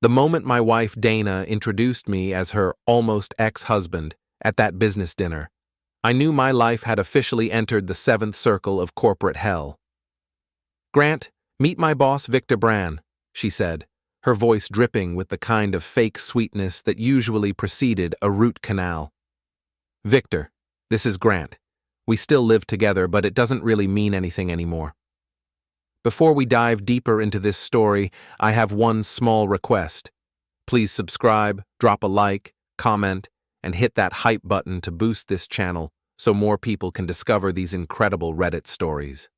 The moment my wife Dana introduced me as her almost ex-husband at that business dinner, I knew my life had officially entered the seventh circle of corporate hell. "Grant, meet my boss Victor Brann," she said, her voice dripping with the kind of fake sweetness that usually preceded a root canal. "Victor, this is Grant. We still live together, but it doesn't really mean anything anymore." Before we dive deeper into this story, I have one small request. Please subscribe, drop a like, comment, and hit that hype button to boost this channel so more people can discover these incredible Reddit stories.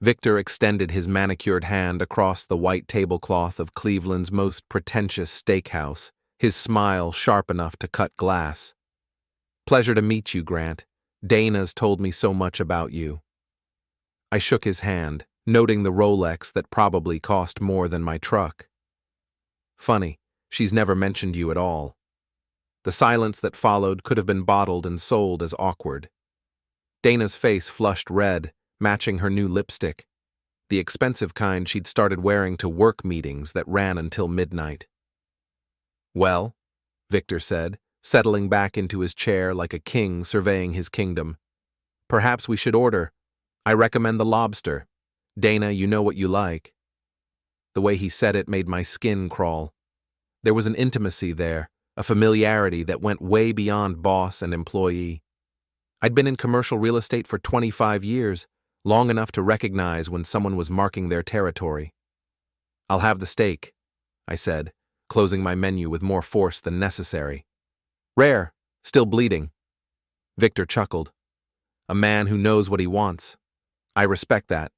Victor extended his manicured hand across the white tablecloth of Cleveland's most pretentious steakhouse, his smile sharp enough to cut glass. "Pleasure to meet you, Grant. Dana's told me so much about you." I shook his hand, noting the Rolex that probably cost more than my truck. "Funny, she's never mentioned you at all." The silence that followed could have been bottled and sold as awkward. Dana's face flushed red, matching her new lipstick, the expensive kind she'd started wearing to work meetings that ran until midnight. "Well," Victor said, settling back into his chair like a king surveying his kingdom, "perhaps we should order. I recommend the lobster. Dana, you know what you like." The way he said it made my skin crawl. There was an intimacy there, a familiarity that went way beyond boss and employee. I'd been in commercial real estate for 25 years, long enough to recognize when someone was marking their territory. "I'll have the steak," I said, closing my menu with more force than necessary. "Rare, still bleeding." Victor chuckled. "A man who knows what he wants. I respect that,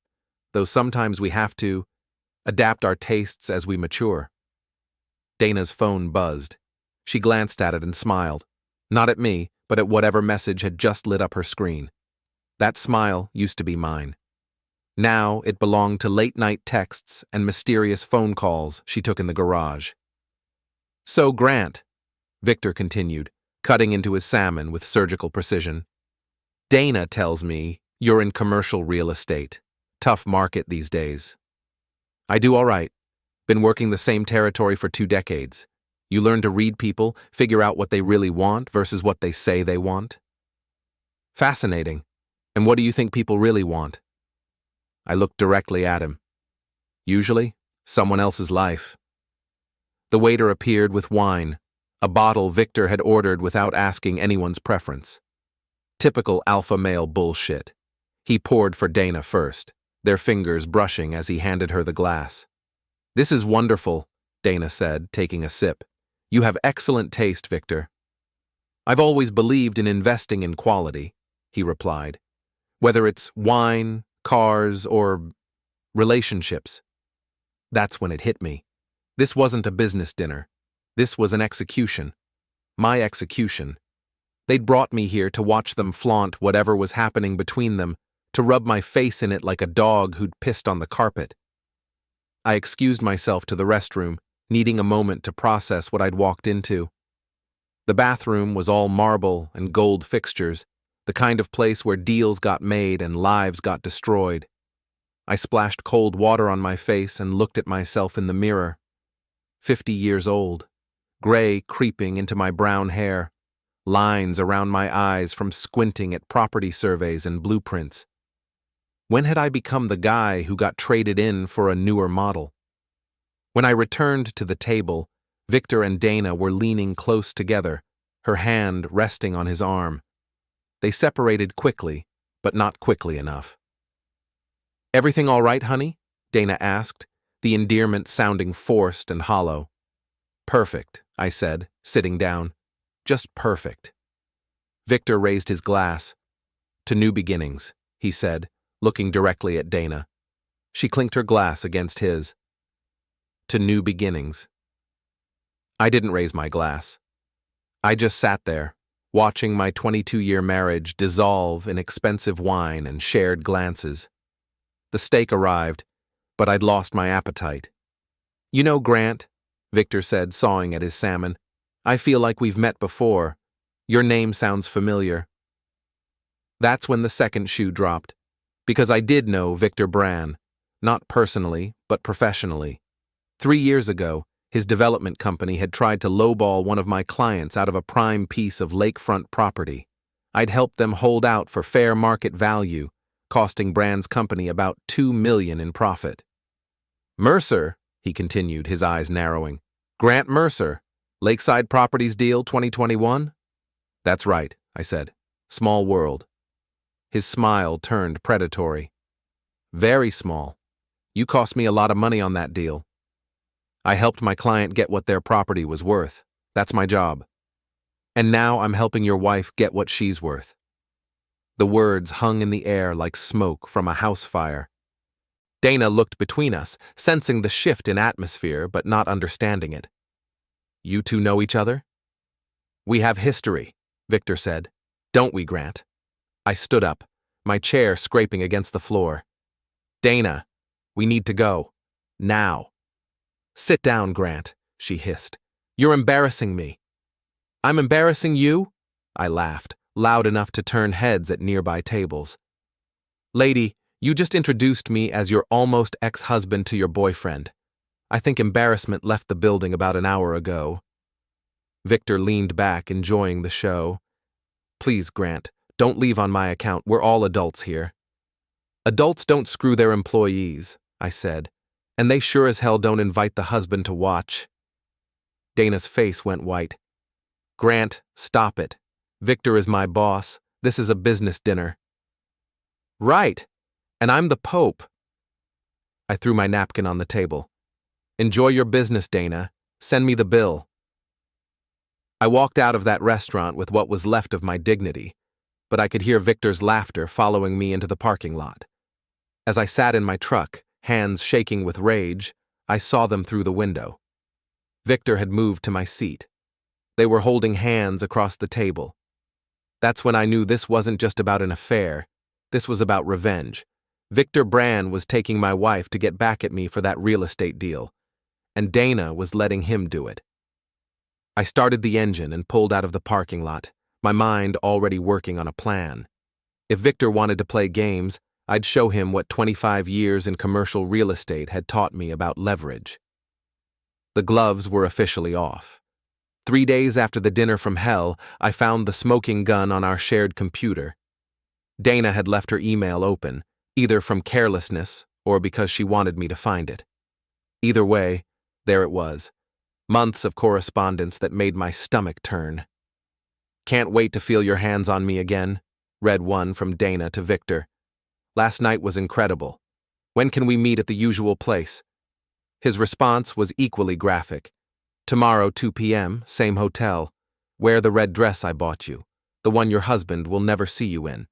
though sometimes we have to adapt our tastes as we mature." Dana's phone buzzed. She glanced at it and smiled, not at me, but at whatever message had just lit up her screen. That smile used to be mine. Now it belonged to late-night texts and mysterious phone calls she took in the garage. "So, Grant," Victor continued, cutting into his salmon with surgical precision, "Dana tells me you're in commercial real estate. Tough market these days." "I do all right. Been working the same territory for 2 decades. You learn to read people, figure out what they really want versus what they say they want." "Fascinating. And what do you think people really want?" I looked directly at him. "Usually, someone else's life." The waiter appeared with wine, a bottle Victor had ordered without asking anyone's preference. Typical alpha male bullshit. He poured for Dana first, their fingers brushing as he handed her the glass. "This is wonderful," Dana said, taking a sip. "You have excellent taste, Victor." "I've always believed in investing in quality," he replied. "Whether it's wine, cars, or relationships." That's when it hit me. This wasn't a business dinner. This was an execution. My execution. They'd brought me here to watch them flaunt whatever was happening between them, to rub my face in it like a dog who'd pissed on the carpet. I excused myself to the restroom, needing a moment to process what I'd walked into. The bathroom was all marble and gold fixtures, the kind of place where deals got made and lives got destroyed. I splashed cold water on my face and looked at myself in the mirror. 50 years old, gray creeping into my brown hair, lines around my eyes from squinting at property surveys and blueprints. When had I become the guy who got traded in for a newer model? When I returned to the table, Victor and Dana were leaning close together, her hand resting on his arm. They separated quickly, but not quickly enough. "Everything all right, honey?" Dana asked, the endearment sounding forced and hollow. "Perfect," I said, sitting down. "Just perfect." Victor raised his glass. "To new beginnings," he said, looking directly at Dana. She clinked her glass against his. "To new beginnings." I didn't raise my glass. I just sat there, watching my 22-year marriage dissolve in expensive wine and shared glances. The steak arrived, but I'd lost my appetite. "You know, Grant," Victor said, sawing at his salmon, "I feel like we've met before. Your name sounds familiar." That's when the second shoe dropped, because I did know Victor Brann, not personally, but professionally. 3 years ago, His development company had tried to lowball one of my clients out of a prime piece of lakefront property. I'd helped them hold out for fair market value, costing Brann's company about $2 million in profit. Mercer, he continued, his eyes narrowing. Grant Mercer, Lakeside Properties Deal 2021? That's right, I said. Small world. His smile turned predatory. Very small. You cost me a lot of money on that deal. I helped my client get what their property was worth. That's my job. And now I'm helping your wife get what she's worth. The words hung in the air like smoke from a house fire. Dana looked between us, sensing the shift in atmosphere but not understanding it. You two know each other? We have history, Victor said. Don't we, Grant? I stood up, my chair scraping against the floor. Dana, we need to go. Now. Sit down, Grant, she hissed. You're embarrassing me. I'm embarrassing you? I laughed, loud enough to turn heads at nearby tables. Lady, you just introduced me as your almost ex-husband to your boyfriend. I think embarrassment left the building about an hour ago. Victor leaned back, enjoying the show. Please, Grant, don't leave on my account. We're all adults here. Adults don't screw their employees, I said, and they sure as hell don't invite the husband to watch. Dana's face went white. Grant, stop it. Victor is my boss. This is a business dinner. Right. And I'm the Pope. I threw my napkin on the table. Enjoy your business, Dana. Send me the bill. I walked out of that restaurant with what was left of my dignity, but I could hear Victor's laughter following me into the parking lot. As I sat in my truck, hands shaking with rage, I saw them through the window. Victor had moved to my seat. They were holding hands across the table. That's when I knew this wasn't just about an affair. This was about revenge. Victor Brann was taking my wife to get back at me for that real estate deal, and Dana was letting him do it. I started the engine and pulled out of the parking lot, my mind already working on a plan. If Victor wanted to play games, I'd show him what 25 years in commercial real estate had taught me about leverage. The gloves were officially off. 3 days after the dinner from hell, I found the smoking gun on our shared computer. Dana had left her email open, either from carelessness or because she wanted me to find it. Either way, there it was. Months of correspondence that made my stomach turn. Can't wait to feel your hands on me again, read one from Dana to Victor. Last night was incredible. When can we meet at the usual place? His response was equally graphic. Tomorrow, 2 p.m., same hotel. Wear the red dress I bought you, the one your husband will never see you in.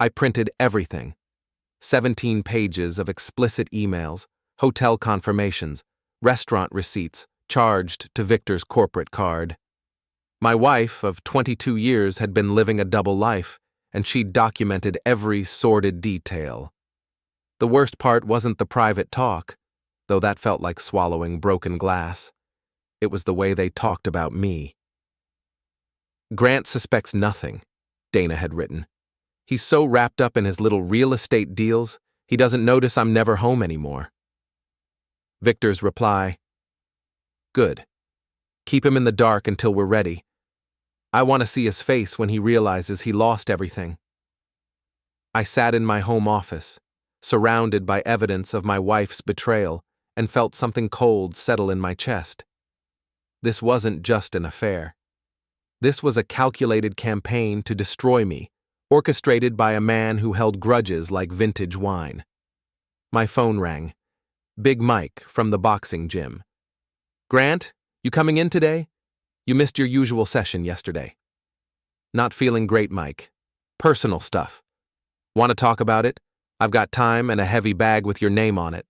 I printed everything. 17 pages of explicit emails, hotel confirmations, restaurant receipts, charged to Victor's corporate card. My wife of 22 years had been living a double life, and she'd documented every sordid detail. The worst part wasn't the private talk, though that felt like swallowing broken glass. It was the way they talked about me. Grant suspects nothing, Dana had written. He's so wrapped up in his little real estate deals, he doesn't notice I'm never home anymore. Victor's reply, good. Keep him in the dark until we're ready. I want to see his face when he realizes he lost everything. I sat in my home office, surrounded by evidence of my wife's betrayal, and felt something cold settle in my chest. This wasn't just an affair. This was a calculated campaign to destroy me, orchestrated by a man who held grudges like vintage wine. My phone rang. Big Mike from the boxing gym. Grant, you coming in today? You missed your usual session yesterday. Not feeling great, Mike. Personal stuff. Want to talk about it? I've got time and a heavy bag with your name on it.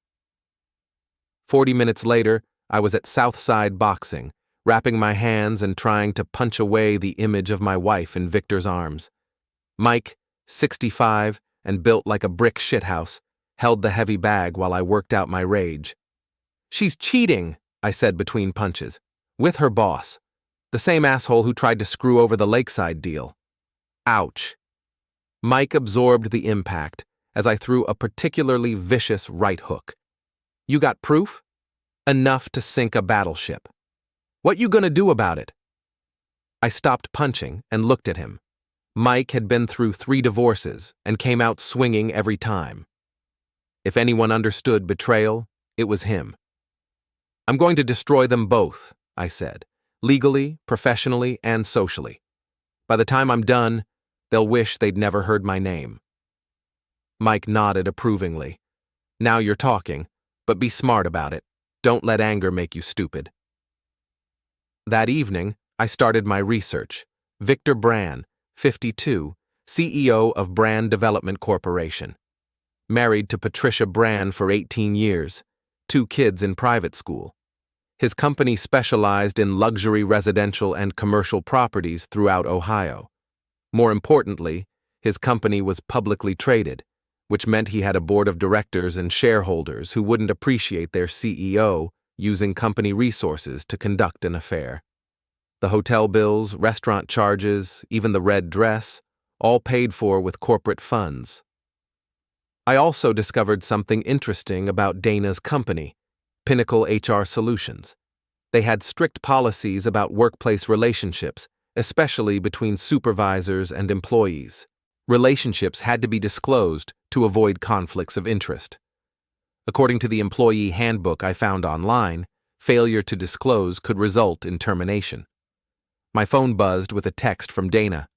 40 minutes later, I was at Southside Boxing, wrapping my hands and trying to punch away the image of my wife in Victor's arms. Mike, 65 and built like a brick shithouse, held the heavy bag while I worked out my rage. She's cheating, I said between punches. With her boss. The same asshole who tried to screw over the Lakeside deal. Ouch. Mike absorbed the impact as I threw a particularly vicious right hook. You got proof? Enough to sink a battleship. What you gonna do about it? I stopped punching and looked at him. Mike had been through 3 divorces and came out swinging every time. If anyone understood betrayal, it was him. I'm going to destroy them both, I said, legally, professionally, and socially. By the time I'm done, they'll wish they'd never heard my name. Mike nodded approvingly. Now you're talking, but be smart about it. Don't let anger make you stupid. That evening, I started my research. Victor Brann, 52, CEO of Brann Development Corporation. Married to Patricia Brann for 18 years, 2 kids in private school. His company specialized in luxury residential and commercial properties throughout Ohio. More importantly, his company was publicly traded, which meant he had a board of directors and shareholders who wouldn't appreciate their CEO using company resources to conduct an affair. The hotel bills, restaurant charges, even the red dress, all paid for with corporate funds. I also discovered something interesting about Dana's company, Pinnacle HR Solutions. They had strict policies about workplace relationships, especially between supervisors and employees. Relationships had to be disclosed to avoid conflicts of interest. According to the employee handbook I found online, failure to disclose could result in termination. My phone buzzed with a text from Dana.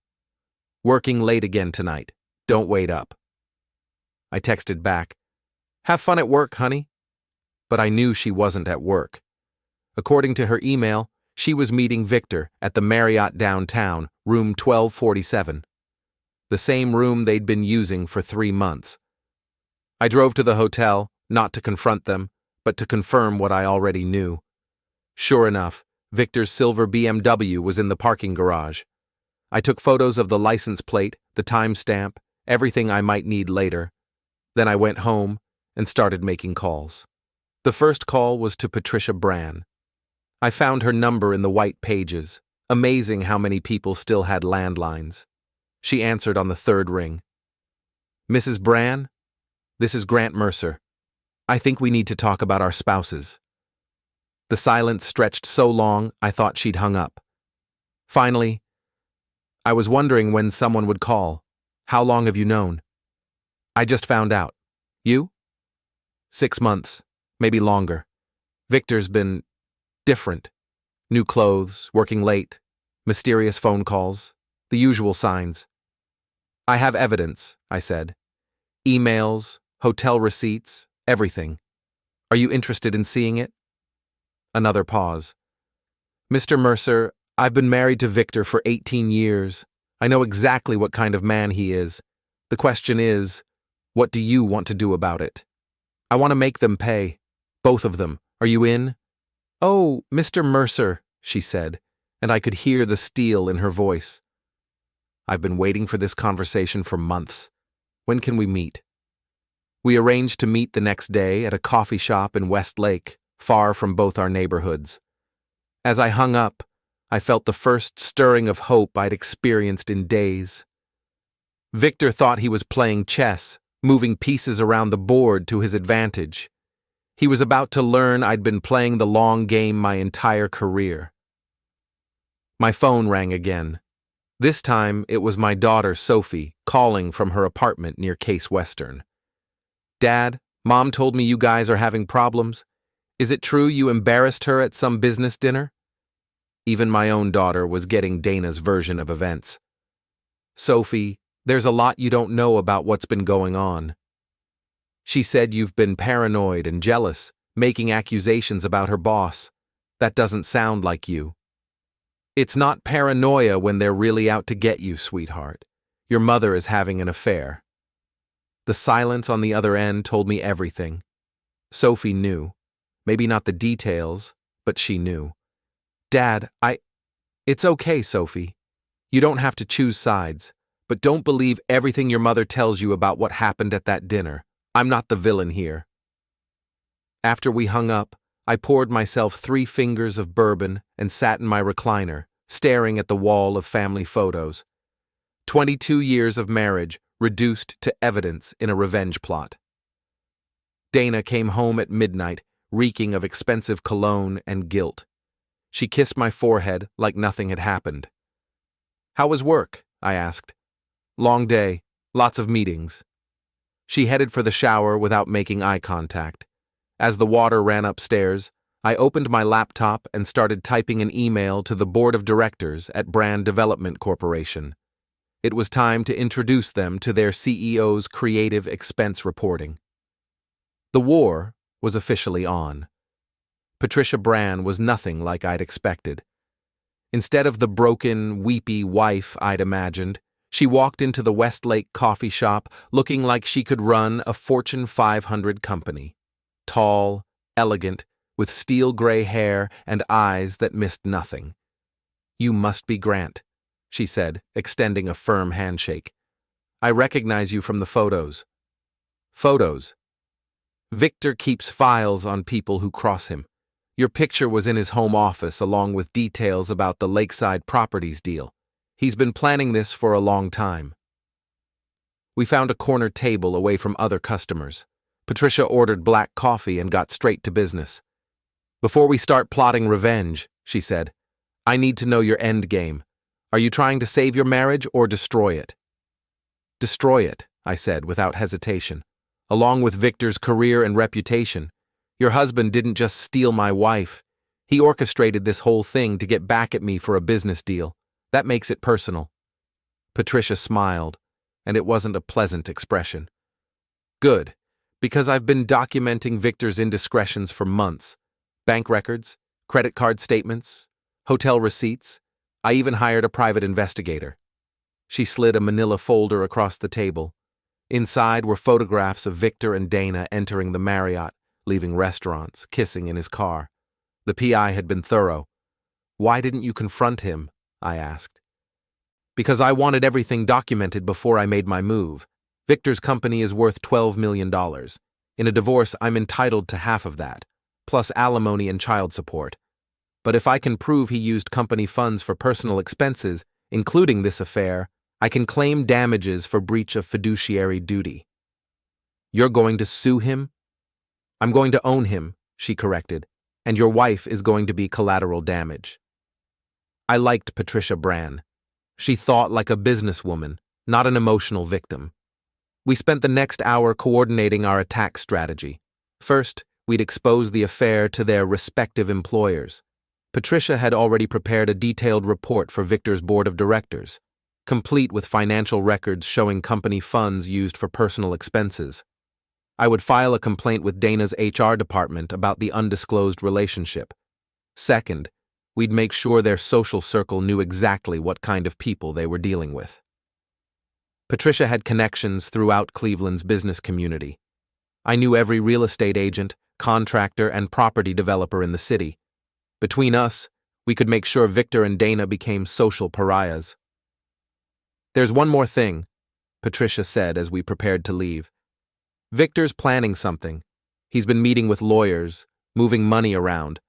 Working late again tonight. Don't wait up. I texted back, have fun at work, honey. But I knew she wasn't at work. According to her email, she was meeting Victor at the Marriott downtown, room 1247. The same room they'd been using for 3 months. I drove to the hotel, not to confront them, but to confirm what I already knew. Sure enough, Victor's silver BMW was in the parking garage. I took photos of the license plate, the timestamp, everything I might need later. Then I went home and started making calls. The first call was to Patricia Brann. I found her number in the white pages. Amazing how many people still had landlines. She answered on the 3rd ring. Mrs. Brann, this is Grant Mercer. I think we need to talk about our spouses. The silence stretched so long I thought she'd hung up. Finally, I was wondering when someone would call. How long have you known? I just found out. You? 6 months, maybe longer. Victor's been different. New clothes, working late, mysterious phone calls, the usual signs. I have evidence, I said. Emails, hotel receipts, everything. Are you interested in seeing it? Another pause. Mr. Mercer, I've been married to Victor for 18 years. I know exactly what kind of man he is. The question is, what do you want to do about it? I want to make them pay. Both of them. Are you in? Oh, Mr. Mercer, she said, and I could hear the steel in her voice. I've been waiting for this conversation for months. When can we meet? We arranged to meet the next day at a coffee shop in Westlake, far from both our neighborhoods. As I hung up, I felt the first stirring of hope I'd experienced in days. Victor thought he was playing chess, moving pieces around the board to his advantage. He was about to learn I'd been playing the long game my entire career. My phone rang again. This time, it was my daughter, Sophie, calling from her apartment near Case Western. Dad, Mom told me you guys are having problems. Is it true you embarrassed her at some business dinner? Even my own daughter was getting Dana's version of events. Sophie, there's a lot you don't know about what's been going on. She said you've been paranoid and jealous, making accusations about her boss. That doesn't sound like you. It's not paranoia when they're really out to get you, sweetheart. Your mother is having an affair. The silence on the other end told me everything. Sophie knew. Maybe not the details, but she knew. Dad, It's okay, Sophie. You don't have to choose sides, but don't believe everything your mother tells you about what happened at that dinner. I'm not the villain here. After we hung up, I poured myself 3 fingers of bourbon and sat in my recliner, staring at the wall of family photos. 22 years of marriage reduced to evidence in a revenge plot. Dana came home at midnight, reeking of expensive cologne and guilt. She kissed my forehead like nothing had happened. "How was work?" I asked. "Long day, lots of meetings." She headed for the shower without making eye contact. As the water ran upstairs, I opened my laptop and started typing an email to the board of directors at Brann Development Corporation. It was time to introduce them to their CEO's creative expense reporting. The war was officially on. Patricia Brann was nothing like I'd expected. Instead of the broken, weepy wife I'd imagined, she walked into the Westlake coffee shop looking like she could run a Fortune 500 company. Tall, elegant, with steel gray hair and eyes that missed nothing. "You must be Grant," she said, extending a firm handshake. "I recognize you from the photos." "Photos?" "Victor keeps files on people who cross him. Your picture was in his home office along with details about the Lakeside Properties deal. He's been planning this for a long time." We found a corner table away from other customers. Patricia ordered black coffee and got straight to business. "Before we start plotting revenge," she said, "I need to know your end game. Are you trying to save your marriage or destroy it?" "Destroy it," I said without hesitation. "Along with Victor's career and reputation. Your husband didn't just steal my wife. He orchestrated this whole thing to get back at me for a business deal. That makes it personal." Patricia smiled, and it wasn't a pleasant expression. "Good, because I've been documenting Victor's indiscretions for months. Bank records, credit card statements, hotel receipts. I even hired a private investigator." She slid a manila folder across the table. Inside were photographs of Victor and Dana entering the Marriott, leaving restaurants, kissing in his car. The PI had been thorough. "Why didn't you confront him?" I asked. "Because I wanted everything documented before I made my move. Victor's company is worth $12 million. In a divorce, I'm entitled to half of that, plus alimony and child support. But if I can prove he used company funds for personal expenses, including this affair, I can claim damages for breach of fiduciary duty." "You're going to sue him?" "I'm going to own him," she corrected, "and your wife is going to be collateral damage." I liked Patricia Brann. She thought like a businesswoman, not an emotional victim. We spent the next hour coordinating our attack strategy. First, we'd expose the affair to their respective employers. Patricia had already prepared a detailed report for Victor's board of directors, complete with financial records showing company funds used for personal expenses. I would file a complaint with Dana's HR department about the undisclosed relationship. Second, we'd make sure their social circle knew exactly what kind of people they were dealing with. Patricia had connections throughout Cleveland's business community. I knew every real estate agent, contractor, and property developer in the city. Between us, we could make sure Victor and Dana became social pariahs. "There's one more thing," Patricia said as we prepared to leave. "Victor's planning something. He's been meeting with lawyers, moving money around.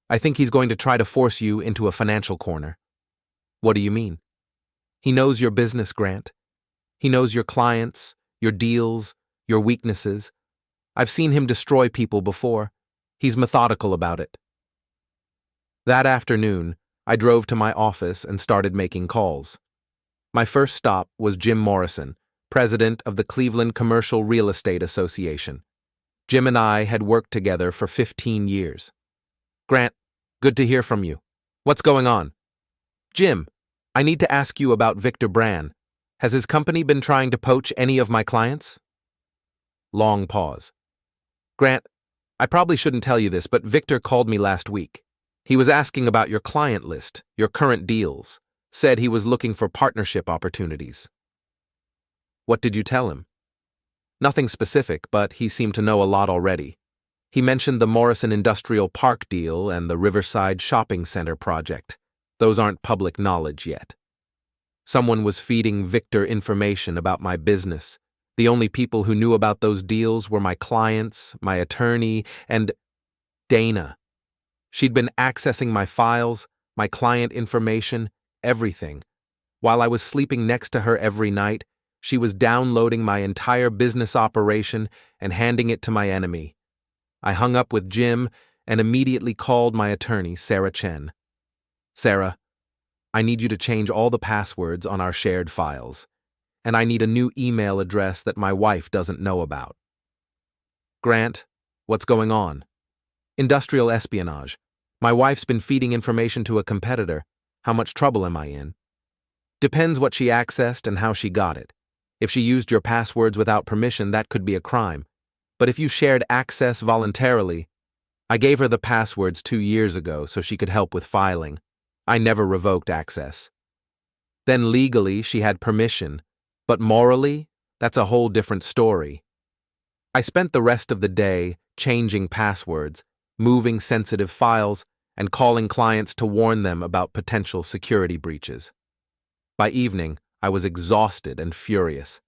I think he's going to try to force you into a financial corner." "What do you mean?" "He knows your business, Grant. He knows your clients, your deals, your weaknesses. I've seen him destroy people before. He's methodical about it." That afternoon, I drove to my office and started making calls. My first stop was Jim Morrison, president of the Cleveland Commercial Real Estate Association. Jim and I had worked together for 15 years. "Grant, good to hear from you. What's going on?" "Jim, I need to ask you about Victor Brann. Has his company been trying to poach any of my clients?" Long pause. "Grant, I probably shouldn't tell you this, but Victor called me last week. He was asking about your client list, your current deals. Said he was looking for partnership opportunities." "What did you tell him?" "Nothing specific, but he seemed to know a lot already. He mentioned the Morrison Industrial Park deal and the Riverside Shopping Center project. Those aren't public knowledge yet. Someone was feeding Victor information about my business. The only people who knew about those deals were my clients, my attorney, and Dana. She'd been accessing my files, my client information, everything. While I was sleeping next to her every night, she was downloading my entire business operation and handing it to my enemy. I hung up with Jim and immediately called my attorney, Sarah Chen. Sarah, I need you to change all the passwords on our shared files, and I need a new email address that my wife doesn't know about. Grant, what's going on? Industrial espionage. My wife's been feeding information to a competitor. How much trouble am I in? Depends what she accessed and how she got it. If she used your passwords without permission, that could be a crime. But if you shared access voluntarily, I gave her the passwords 2 years ago so she could help with filing. I never revoked access. Then legally, she had permission, but morally, that's a whole different story. I spent the rest of the day changing passwords, moving sensitive files, and calling clients to warn them about potential security breaches. By evening, I was exhausted and furious.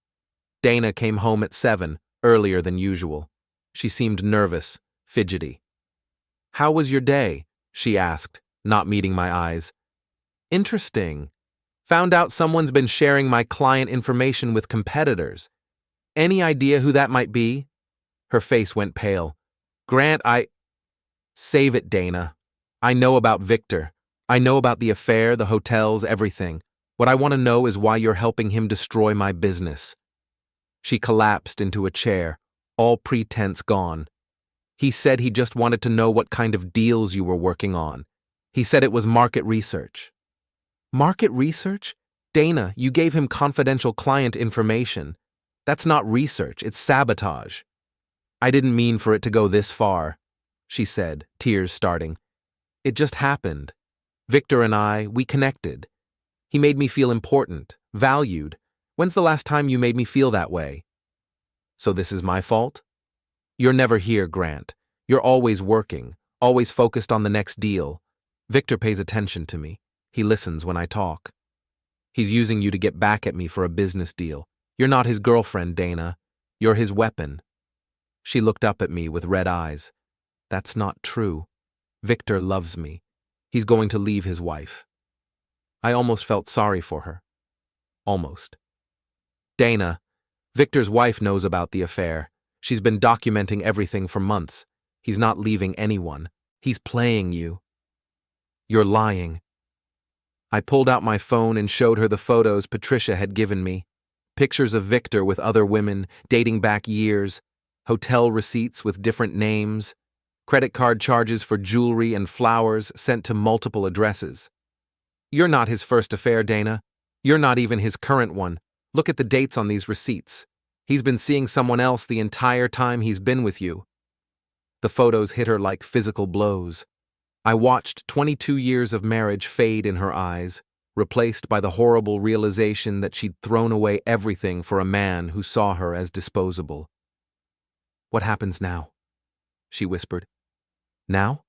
Dana came home at 7, earlier than usual. She seemed nervous, fidgety. "How was your day?" she asked, not meeting my eyes. "Interesting. Found out someone's been sharing my client information with competitors. Any idea who that might be?" Her face went pale. "Grant, Save it, Dana. I know about Victor. I know about the affair, the hotels, everything. What I want to know is why you're helping him destroy my business." She collapsed into a chair, all pretense gone. "He said he just wanted to know what kind of deals you were working on. He said it was market research." "Market research? Dana, you gave him confidential client information. That's not research, it's sabotage." "I didn't mean for it to go this far," she said, tears starting. "It just happened. Victor and we connected. He made me feel important, valued. When's the last time you made me feel that way?" "So this is my fault?" "You're never here, Grant. You're always working, always focused on the next deal. Victor pays attention to me. He listens when I talk. He's using you to get back at me for a business deal. You're not his girlfriend, Dana. You're his weapon." She looked up at me with red eyes. "That's not true. Victor loves me. He's going to leave his wife." I almost felt sorry for her. Almost. "Dana, Victor's wife knows about the affair. She's been documenting everything for months. He's not leaving anyone. He's playing you." "You're lying." I pulled out my phone and showed her the photos Patricia had given me. Pictures of Victor with other women, dating back years, hotel receipts with different names, credit card charges for jewelry and flowers sent to multiple addresses. "You're not his first affair, Dana. You're not even his current one. Look at the dates on these receipts. He's been seeing someone else the entire time he's been with you." The photos hit her like physical blows. I watched 22 years of marriage fade in her eyes, replaced by the horrible realization that she'd thrown away everything for a man who saw her as disposable. "What happens now?" she whispered. "Now?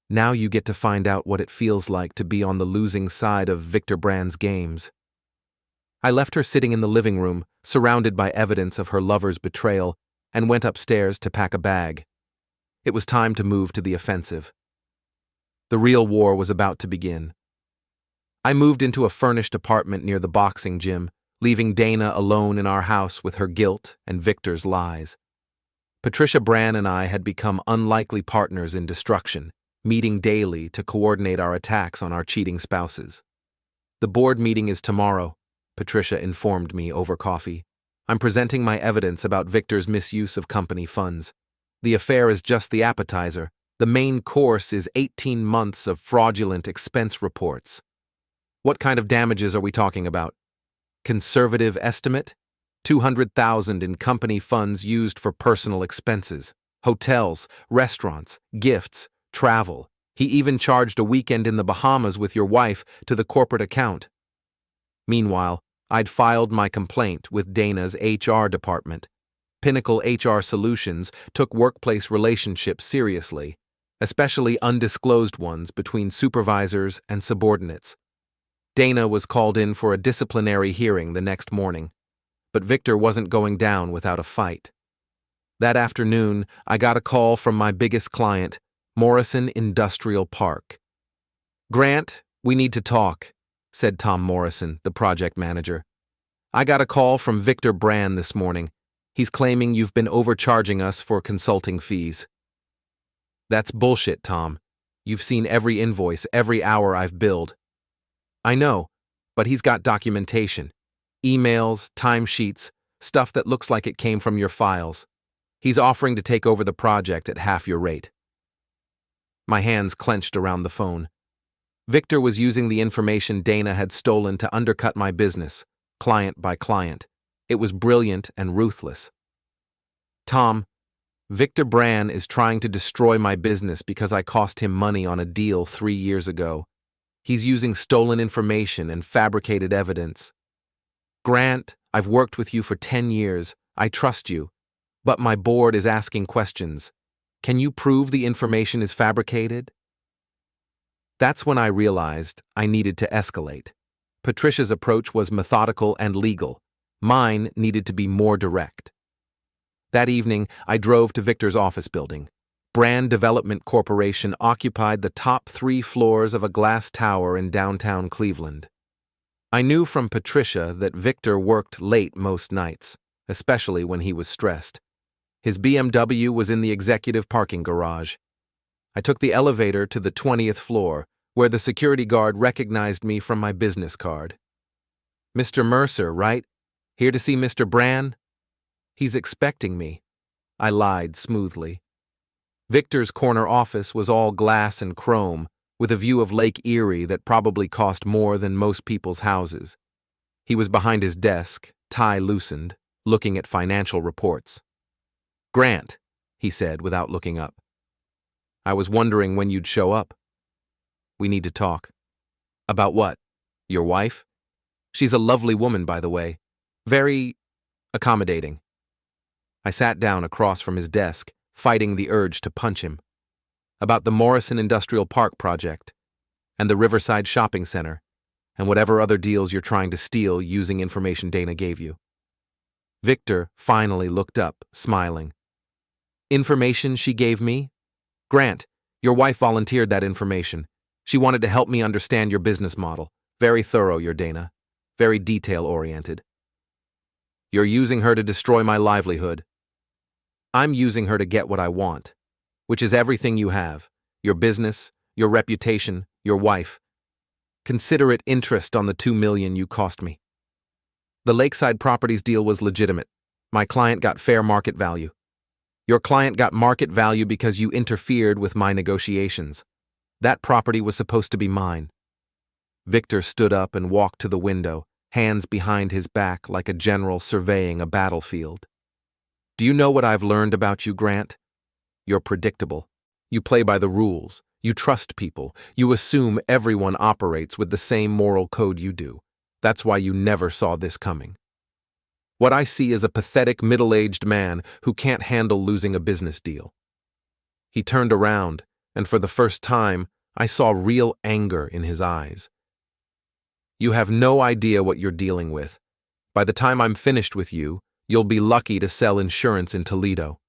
Now you get to find out what it feels like to be on the losing side of Victor Brann's games." I left her sitting in the living room, surrounded by evidence of her lover's betrayal, and went upstairs to pack a bag. It was time to move to the offensive. The real war was about to begin. I moved into a furnished apartment near the boxing gym, leaving Dana alone in our house with her guilt and Victor's lies. Patricia Brann and I had become unlikely partners in destruction, meeting daily to coordinate our attacks on our cheating spouses. "The board meeting is tomorrow," Patricia informed me over coffee. "I'm presenting my evidence about Victor's misuse of company funds. The affair is just the appetizer. The main course is 18 months of fraudulent expense reports." "What kind of damages are we talking about?" "Conservative estimate? 200,000 in company funds used for personal expenses, hotels, restaurants, gifts, travel. He even charged a weekend in the Bahamas with your wife to the corporate account." Meanwhile, I'd filed my complaint with Dana's HR department. Pinnacle HR Solutions took workplace relationships seriously, especially undisclosed ones between supervisors and subordinates. Dana was called in for a disciplinary hearing the next morning, but Victor wasn't going down without a fight. That afternoon, I got a call from my biggest client, Morrison Industrial Park. "Grant, we need to talk," said Tom Morrison, the project manager. "I got a call from Victor Brann this morning. He's claiming you've been overcharging us for consulting fees. That's bullshit, Tom. You've seen every invoice, every hour I've billed. I know, but he's got documentation. Emails, timesheets, stuff that looks like it came from your files. He's offering to take over the project at half your rate. My hands clenched around the phone. Victor was using the information Dana had stolen to undercut my business, client by client. It was brilliant and ruthless. Tom, Victor Brann is trying to destroy my business because I cost him money on a deal 3 years ago. He's using stolen information and fabricated evidence. Grant, I've worked with you for 10 years. I trust you. But my board is asking questions. Can you prove the information is fabricated? That's when I realized I needed to escalate. Patricia's approach was methodical and legal. Mine needed to be more direct. That evening, I drove to Victor's office building. Brann Development Corporation occupied the top 3 floors of a glass tower in downtown Cleveland. I knew from Patricia that Victor worked late most nights, especially when he was stressed. His BMW was in the executive parking garage. I took the elevator to the 20th floor, where the security guard recognized me from my business card. Mr. Mercer, right? Here to see Mr. Brann? He's expecting me. I lied smoothly. Victor's corner office was all glass and chrome, with a view of Lake Erie that probably cost more than most people's houses. He was behind his desk, tie loosened, looking at financial reports. Grant, he said without looking up. I was wondering when you'd show up. We need to talk. About what? Your wife? She's a lovely woman, by the way. Very accommodating. I sat down across from his desk, fighting the urge to punch him. About the Morrison Industrial Park project, and the Riverside Shopping Center, and whatever other deals you're trying to steal using information Dana gave you. Victor finally looked up, smiling. Information she gave me? Grant, your wife volunteered that information. She wanted to help me understand your business model. Very thorough, your Dana. Very detail-oriented. You're using her to destroy my livelihood. I'm using her to get what I want, which is everything you have, your business, your reputation, your wife. Consider it interest on the $2 million you cost me. The Lakeside Properties deal was legitimate. My client got fair market value. Your client got market value because you interfered with my negotiations. That property was supposed to be mine. Victor stood up and walked to the window, hands behind his back like a general surveying a battlefield. Do you know what I've learned about you, Grant? You're predictable. You play by the rules. You trust people. You assume everyone operates with the same moral code you do. That's why you never saw this coming. What I see is a pathetic middle-aged man who can't handle losing a business deal. He turned around, and for the first time, I saw real anger in his eyes. You have no idea what you're dealing with. By the time I'm finished with you, you'll be lucky to sell insurance in Toledo.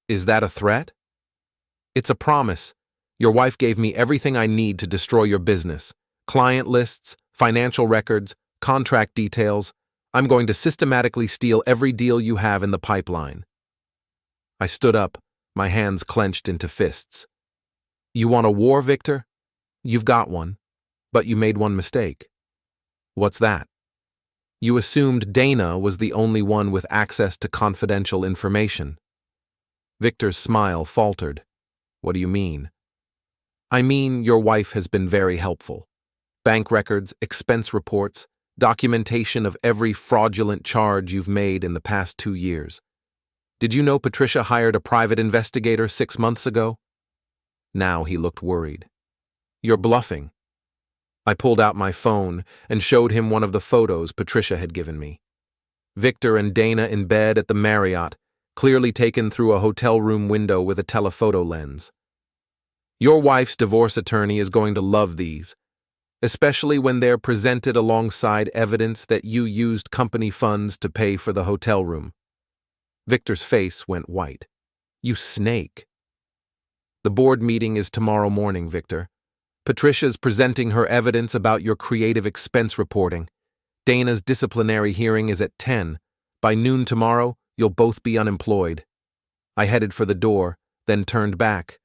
Is that a threat? It's a promise. Your wife gave me everything I need to destroy your business. Client lists, financial records, contract details. I'm going to systematically steal every deal you have in the pipeline. I stood up, my hands clenched into fists. You want a war, Victor? You've got one. But you made one mistake. What's that? You assumed Dana was the only one with access to confidential information. Victor's smile faltered. What do you mean? I mean, your wife has been very helpful. Bank records, expense reports, documentation of every fraudulent charge you've made in the past 2 years. Did you know Patricia hired a private investigator 6 months ago? Now he looked worried. You're bluffing. I pulled out my phone and showed him one of the photos Patricia had given me. Victor and Dana in bed at the Marriott, clearly taken through a hotel room window with a telephoto lens. Your wife's divorce attorney is going to love these, especially when they're presented alongside evidence that you used company funds to pay for the hotel room. Victor's face went white. You snake. The board meeting is tomorrow morning, Victor. Patricia's presenting her evidence about your creative expense reporting. Dana's disciplinary hearing is at 10. By noon tomorrow, You'll both be unemployed. I headed for the door, then turned back.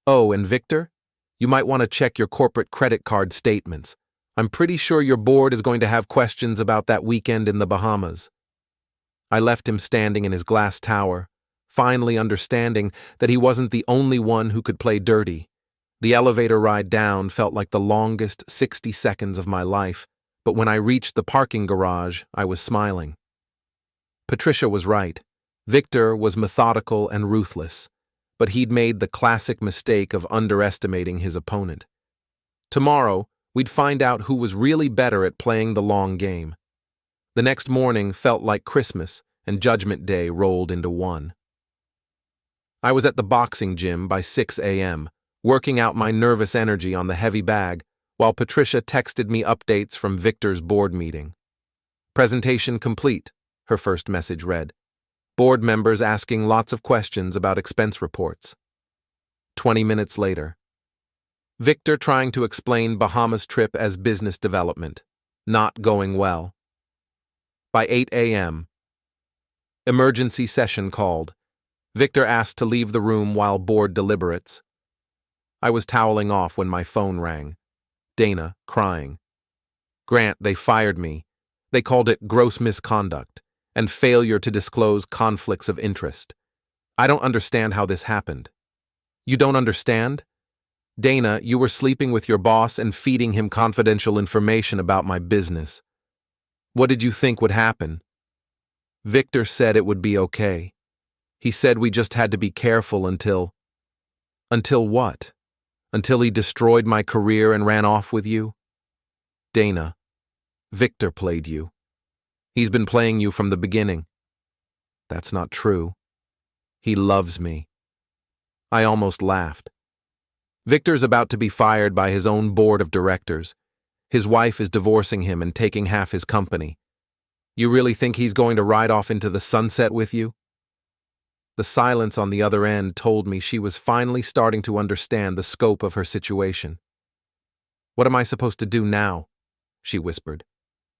Oh, and Victor? You might want to check your corporate credit card statements. I'm pretty sure your board is going to have questions about that weekend in the Bahamas. I left him standing in his glass tower, finally understanding that he wasn't the only one who could play dirty. The elevator ride down felt like the longest 60 seconds of my life, but when I reached the parking garage, I was smiling. Patricia was right. Victor was methodical and ruthless, but he'd made the classic mistake of underestimating his opponent. Tomorrow, we'd find out who was really better at playing the long game. The next morning felt like Christmas, and Judgment Day rolled into one. I was at the boxing gym by 6 a.m., working out my nervous energy on the heavy bag, while Patricia texted me updates from Victor's board meeting. Presentation complete, her first message read. Board members asking lots of questions about expense reports. 20 minutes later. Victor trying to explain Bahamas trip as business development. Not going well. By 8 a.m. Emergency session called. Victor asked to leave the room while board deliberates. I was toweling off when my phone rang. Dana, crying. Grant, they fired me. They called it gross misconduct and failure to disclose conflicts of interest. I don't understand how this happened. You don't understand? Dana, you were sleeping with your boss and feeding him confidential information about my business. What did you think would happen? Victor said it would be okay. He said we just had to be careful until... Until what? Until he destroyed my career and ran off with you? Dana, Victor played you. He's been playing you from the beginning. That's not true. He loves me. I almost laughed. Victor's about to be fired by his own board of directors. His wife is divorcing him and taking half his company. You really think he's going to ride off into the sunset with you? The silence on the other end told me she was finally starting to understand the scope of her situation. What am I supposed to do now? She whispered.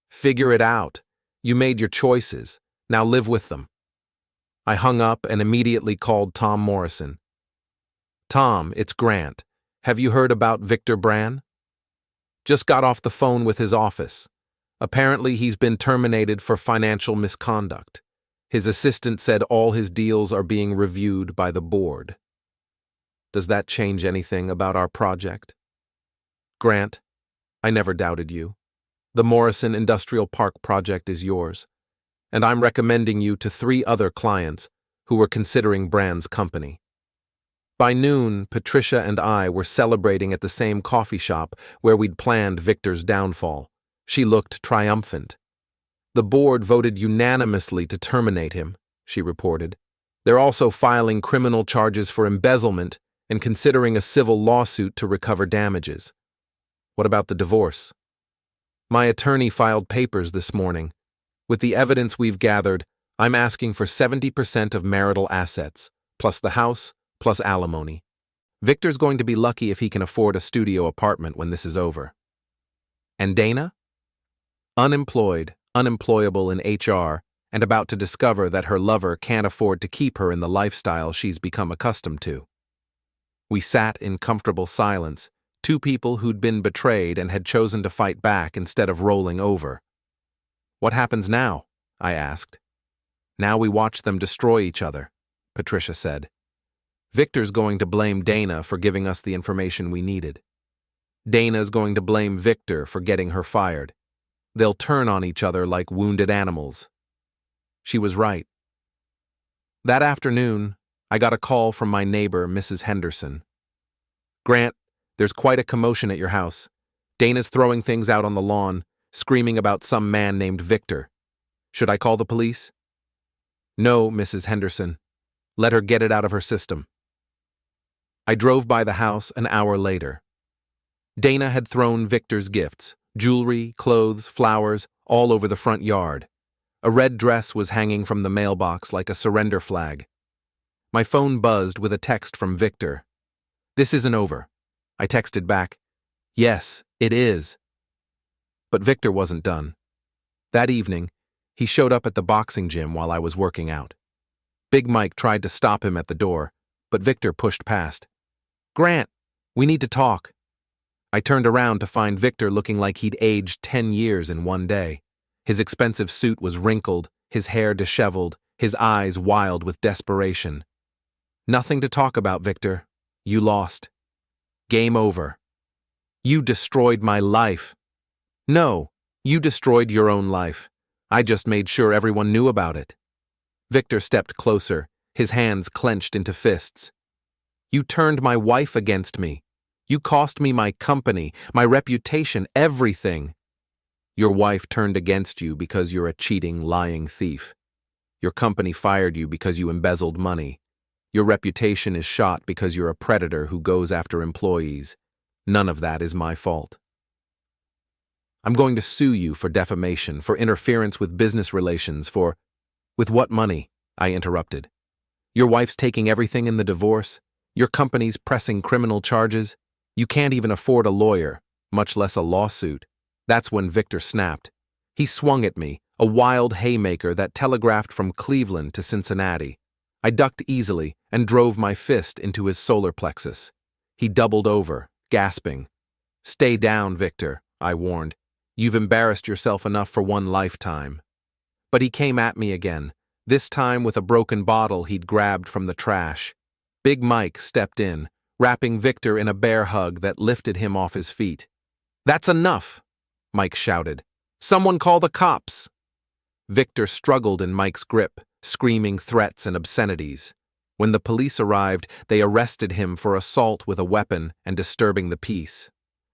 Figure it out. You made your choices. Now live with them. I hung up and immediately called Tom Morrison. Tom, it's Grant. Have you heard about Victor Brann? Just got off the phone with his office. Apparently he's been terminated for financial misconduct. His assistant said all his deals are being reviewed by the board. Does that change anything about our project? Grant, I never doubted you. The Morrison Industrial Park project is yours, and I'm recommending you to 3 other clients who were considering Brann's company. By noon, Patricia and I were celebrating at the same coffee shop where we'd planned Victor's downfall. She looked triumphant. The board voted unanimously to terminate him, she reported. They're also filing criminal charges for embezzlement and considering a civil lawsuit to recover damages. What about the divorce? My attorney filed papers this morning. With the evidence we've gathered, I'm asking for 70% of marital assets, plus the house, plus alimony. Victor's going to be lucky if he can afford a studio apartment when this is over. And Dana? Unemployed, unemployable in HR, and about to discover that her lover can't afford to keep her in the lifestyle she's become accustomed to. We sat in comfortable silence, 2 people who'd been betrayed and had chosen to fight back instead of rolling over. What happens now? I asked. Now we watch them destroy each other, Patricia said. Victor's going to blame Dana for giving us the information we needed. Dana's going to blame Victor for getting her fired. They'll turn on each other like wounded animals. She was right. That afternoon, I got a call from my neighbor, Mrs. Henderson. Grant, there's quite a commotion at your house. Dana's throwing things out on the lawn, screaming about some man named Victor. Should I call the police? No, Mrs. Henderson. Let her get it out of her system. I drove by the house an hour later. Dana had thrown Victor's gifts, jewelry, clothes, flowers, all over the front yard. A red dress was hanging from the mailbox like a surrender flag. My phone buzzed with a text from Victor. This isn't over. I texted back, yes, it is. But Victor wasn't done. That evening, He showed up at the boxing gym while I was working out. Big Mike tried to stop him at the door, but Victor pushed past. "Grant, we need to talk." I turned around to find Victor looking like he'd aged 10 years in one day. His expensive suit was wrinkled, his hair disheveled, his eyes wild with desperation. "Nothing to talk about, Victor. You lost. Game over. You destroyed my life." "No, you destroyed your own life. I just made sure everyone knew about it." Victor stepped closer, his hands clenched into fists. "You turned my wife against me. You cost me my company, my reputation, everything. Your wife turned against you because you're a cheating, lying thief. Your company fired you because you embezzled money. Your reputation is shot because you're a predator who goes after employees. None of that is my fault. I'm going to sue you for defamation, for interference with business relations, for—" "With what money?" I interrupted. "Your wife's taking everything in the divorce. Your company's pressing criminal charges. You can't even afford a lawyer, much less a lawsuit." That's when Victor snapped. He swung at me, a wild haymaker that telegraphed from Cleveland to Cincinnati. I ducked easily and drove my fist into his solar plexus. He doubled over, gasping. "Stay down, Victor," I warned. "You've embarrassed yourself enough for one lifetime." But he came at me again, this time with a broken bottle he'd grabbed from the trash. Big Mike stepped in, wrapping Victor in a bear hug that lifted him off his feet. "That's enough," Mike shouted. "Someone call the cops." Victor struggled in Mike's grip, screaming threats and obscenities. When the police arrived, they arrested him for assault with a weapon and disturbing the peace.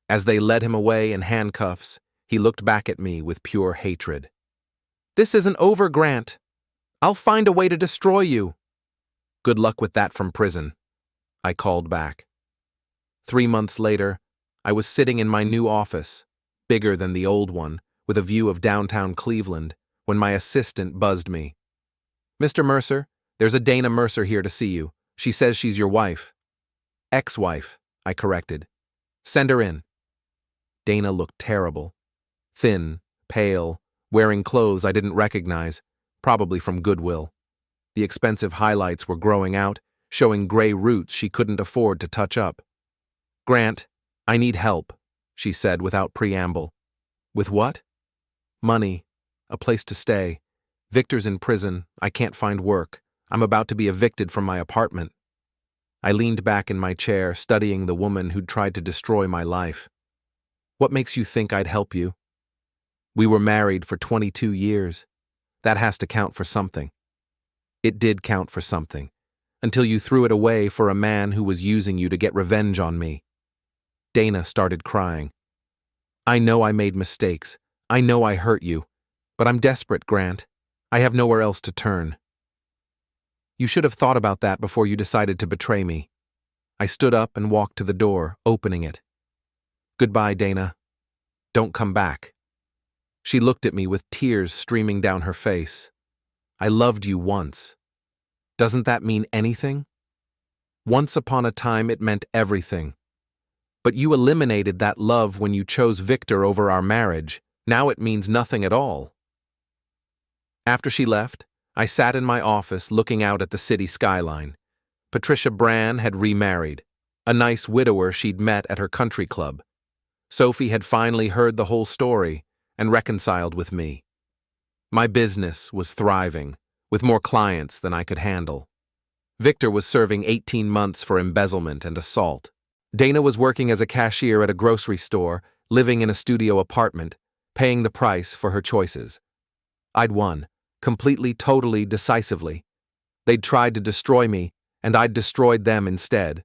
As they led him away in handcuffs, he looked back at me with pure hatred. "This isn't over, Grant. I'll find a way to destroy you." "Good luck with that from prison," I called back. 3 months later, I was sitting in my new office, bigger than the old one, with a view of downtown Cleveland, when my assistant buzzed me. "Mr. Mercer, there's a Dana Mercer here to see you. She says she's your wife." "Ex-wife," I corrected. "Send her in." Dana looked terrible. Thin, pale, wearing clothes I didn't recognize, probably from Goodwill. The expensive highlights were growing out, showing gray roots she couldn't afford to touch up. "Grant, I need help," she said without preamble. "With what?" "Money. A place to stay. Victor's in prison. I can't find work. I'm about to be evicted from my apartment." I leaned back in my chair, studying the woman who'd tried to destroy my life. "What makes you think I'd help you?" "We were married for 22 years. That has to count for something." It did count for something, until you threw it away for a man who was using you to get revenge on me. Dana started crying. "I know I made mistakes. I know I hurt you. But I'm desperate, Grant. I have nowhere else to turn." "You should have thought about that before you decided to betray me." I stood up and walked to the door, opening it. "Goodbye, Dana. Don't come back." She looked at me with tears streaming down her face. "I loved you once. Doesn't that mean anything?" "Once upon a time it meant everything. But you eliminated that love when you chose Victor over our marriage. Now it means nothing at all." After she left, I sat in my office looking out at the city skyline. Patricia Brann had remarried, a nice widower she'd met at her country club. Sophie had finally heard the whole story and reconciled with me. My business was thriving, with more clients than I could handle. Victor was serving 18 months for embezzlement and assault. Dana was working as a cashier at a grocery store, living in a studio apartment, paying the price for her choices. I'd won, completely, totally, decisively. They'd tried to destroy me, and I'd destroyed them instead.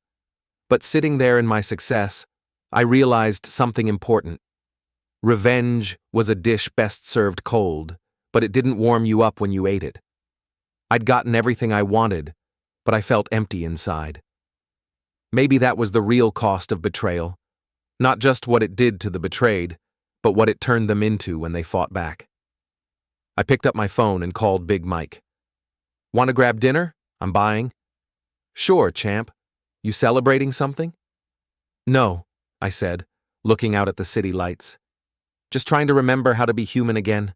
But sitting there in my success, I realized something important. Revenge was a dish best served cold, but it didn't warm you up when you ate it. I'd gotten everything I wanted, but I felt empty inside. Maybe that was the real cost of betrayal. Not just what it did to the betrayed, but what it turned them into when they fought back. I picked up my phone and called Big Mike. "Want to grab dinner? I'm buying." "Sure, champ. You celebrating something?" "No," I said, looking out at the city lights. "Just trying to remember how to be human again."